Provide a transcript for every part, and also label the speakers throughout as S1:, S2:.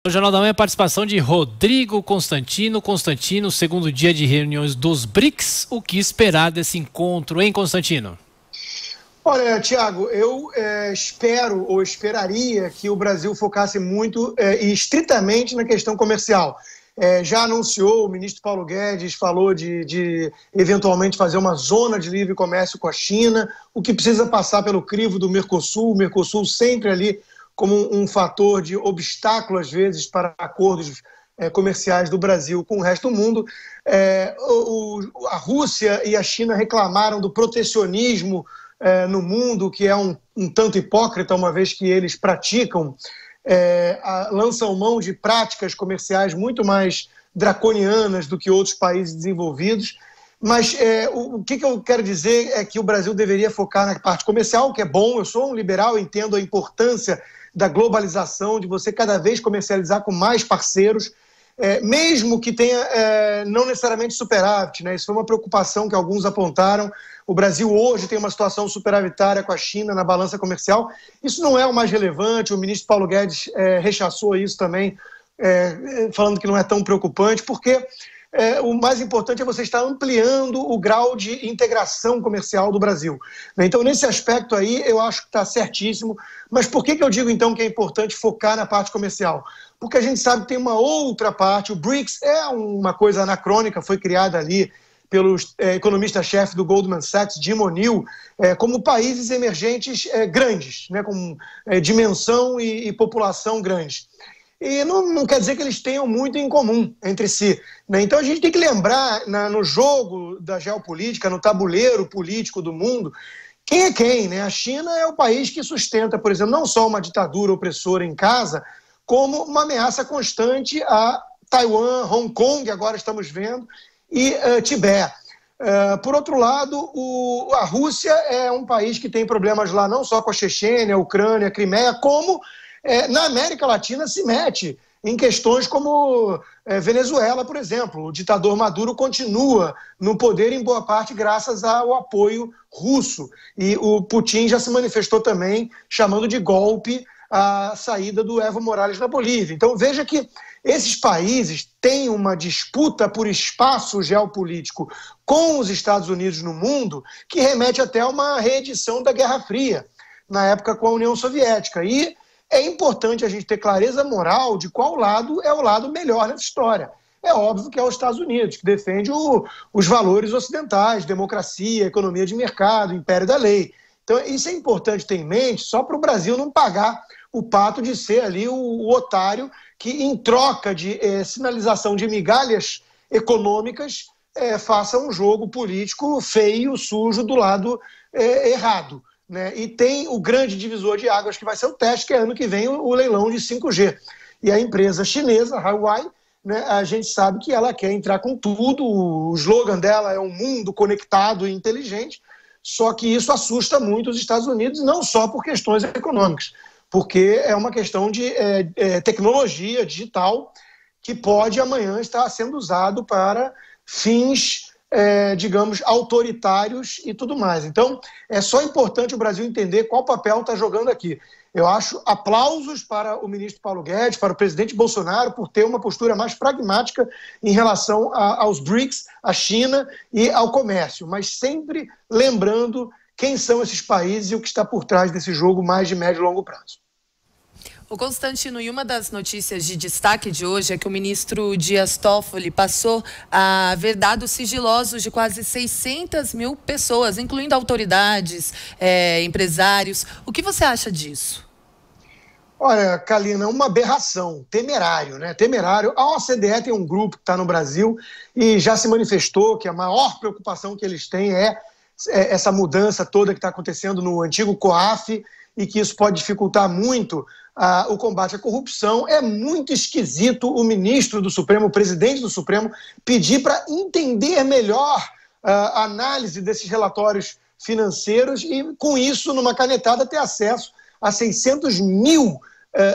S1: No Jornal da Manhã, a participação de Rodrigo Constantino. Constantino, segundo dia de reuniões dos BRICS, o que esperar desse encontro, hein, Constantino?
S2: Olha, Tiago, eu espero ou esperaria que o Brasil focasse muito e estritamente na questão comercial. Já anunciou, o ministro Paulo Guedes falou de eventualmente fazer uma zona de livre comércio com a China, o que precisa passar pelo crivo do Mercosul, o Mercosul sempre ali como um fator de obstáculo, às vezes, para acordos comerciais do Brasil com o resto do mundo. A Rússia e a China reclamaram do protecionismo no mundo, que é um tanto hipócrita, uma vez que eles praticam, lançam mão de práticas comerciais muito mais draconianas do que outros países desenvolvidos. Mas o que eu quero dizer é que o Brasil deveria focar na parte comercial, que é bom. Eu sou um liberal, entendo a importância da globalização, de você cada vez comercializar com mais parceiros, mesmo que tenha não necessariamente superávit, né? Isso foi uma preocupação que alguns apontaram. O Brasil hoje tem uma situação superavitária com a China na balança comercial. Isso não é o mais relevante. O ministro Paulo Guedes rechaçou isso também, falando que não é tão preocupante, porque o mais importante é você estar ampliando o grau de integração comercial do Brasil. Então, nesse aspecto aí, eu acho que está certíssimo. Mas por que eu digo, então, que é importante focar na parte comercial? Porque a gente sabe que tem uma outra parte. O BRICS é uma coisa anacrônica, foi criada ali pelo economista-chefe do Goldman Sachs, Jim O'Neill, como países emergentes grandes, né, com dimensão e população grandes. E não quer dizer que eles tenham muito em comum entre si, né? Então a gente tem que lembrar, no jogo da geopolítica, no tabuleiro político do mundo, quem é quem, né? A China é o país que sustenta, por exemplo, não só uma ditadura opressora em casa, como uma ameaça constante a Taiwan, Hong Kong, agora estamos vendo, e Tibete. Por outro lado, a Rússia é um país que tem problemas lá não só com a Chechênia, a Ucrânia, a Crimeia, como na América Latina se mete em questões como Venezuela, por exemplo. O ditador Maduro continua no poder em boa parte graças ao apoio russo. E o Putin já se manifestou também chamando de golpe a saída do Evo Morales na Bolívia. Então veja que esses países têm uma disputa por espaço geopolítico com os Estados Unidos no mundo que remete até a uma reedição da Guerra Fria, na época com a União Soviética. E é importante a gente ter clareza moral de qual lado é o lado melhor nessa história. É óbvio que é os Estados Unidos, que defende os valores ocidentais, democracia, economia de mercado, império da lei. Então isso é importante ter em mente, só para o Brasil não pagar o pato de ser ali o otário que, em troca de sinalização de migalhas econômicas, faça um jogo político feio, sujo, do lado errado. Né? E tem o grande divisor de águas que vai ser o teste, que é ano que vem o leilão de 5G. E a empresa chinesa, Huawei, né, a gente sabe que ela quer entrar com tudo, o slogan dela é um mundo conectado e inteligente, só que isso assusta muito os Estados Unidos, não só por questões econômicas, porque é uma questão de tecnologia digital que pode amanhã estar sendo usado para fins digamos, autoritários e tudo mais. Então, é só importante o Brasil entender qual papel está jogando aqui. Eu acho aplausos para o ministro Paulo Guedes, para o presidente Bolsonaro, por ter uma postura mais pragmática em relação aos BRICS, à China e ao comércio, mas sempre lembrando quem são esses países e o que está por trás desse jogo mais de médio e longo prazo.
S3: O Constantino, e uma das notícias de destaque de hoje é que o ministro Dias Toffoli passou a ver dados sigilosos de quase 600 mil pessoas, incluindo autoridades, empresários. O que você acha disso?
S2: Olha, Kalina, uma aberração, temerário, né? Temerário. A OCDE tem um grupo que está no Brasil e já se manifestou que a maior preocupação que eles têm é essa mudança toda que está acontecendo no antigo COAF e que isso pode dificultar muito o combate à corrupção. É muito esquisito o ministro do Supremo, o presidente do Supremo, pedir para entender melhor a análise desses relatórios financeiros e, com isso, numa canetada, ter acesso a 600 mil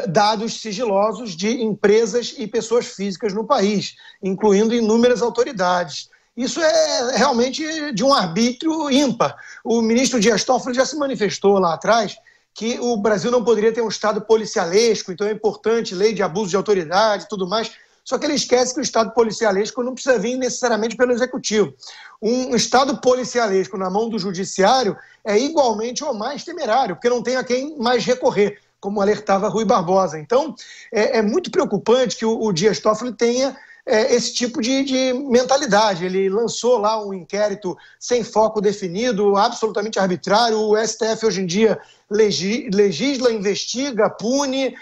S2: dados sigilosos de empresas e pessoas físicas no país, incluindo inúmeras autoridades. Isso é realmente de um arbítrio ímpar. O ministro Dias Toffoli já se manifestou lá atrás que o Brasil não poderia ter um Estado policialesco, então é importante lei de abuso de autoridade e tudo mais. Só que ele esquece que o Estado policialesco não precisa vir necessariamente pelo Executivo. Um Estado policialesco na mão do Judiciário é igualmente ou mais temerário, porque não tem a quem mais recorrer, como alertava Rui Barbosa. Então, é muito preocupante que o Dias Toffoli tenha esse tipo de mentalidade. Ele lançou lá um inquérito sem foco definido, absolutamente arbitrário. O STF hoje em dia legisla, investiga, pune,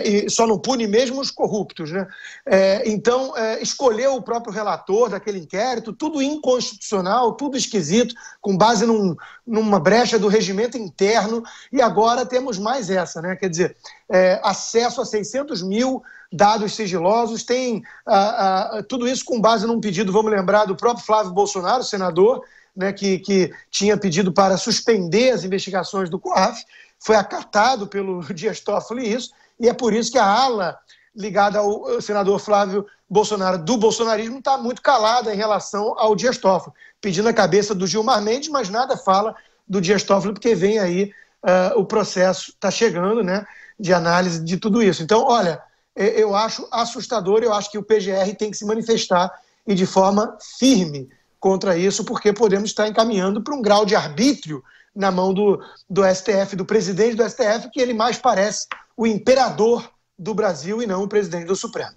S2: e só não pune mesmo os corruptos, né? Então, escolheu o próprio relator daquele inquérito, tudo inconstitucional, tudo esquisito, com base numa brecha do regimento interno, e agora temos mais essa, né? Quer dizer, acesso a 600 mil dados sigilosos, tem tudo isso com base num pedido, vamos lembrar, do próprio Flávio Bolsonaro, senador, né, que tinha pedido para suspender as investigações do COAF, foi acatado pelo Dias Toffoli isso, e é por isso que a ala ligada ao senador Flávio Bolsonaro do bolsonarismo está muito calada em relação ao Dias Toffoli, pedindo a cabeça do Gilmar Mendes, mas nada fala do Dias Toffoli, porque vem aí o processo, está chegando, né, de análise de tudo isso. Então, olha, eu acho assustador, eu acho que o PGR tem que se manifestar e de forma firme contra isso, porque podemos estar encaminhando para um grau de arbítrio na mão do STF, do presidente do STF, que ele mais parece o imperador do Brasil e não o presidente do Supremo.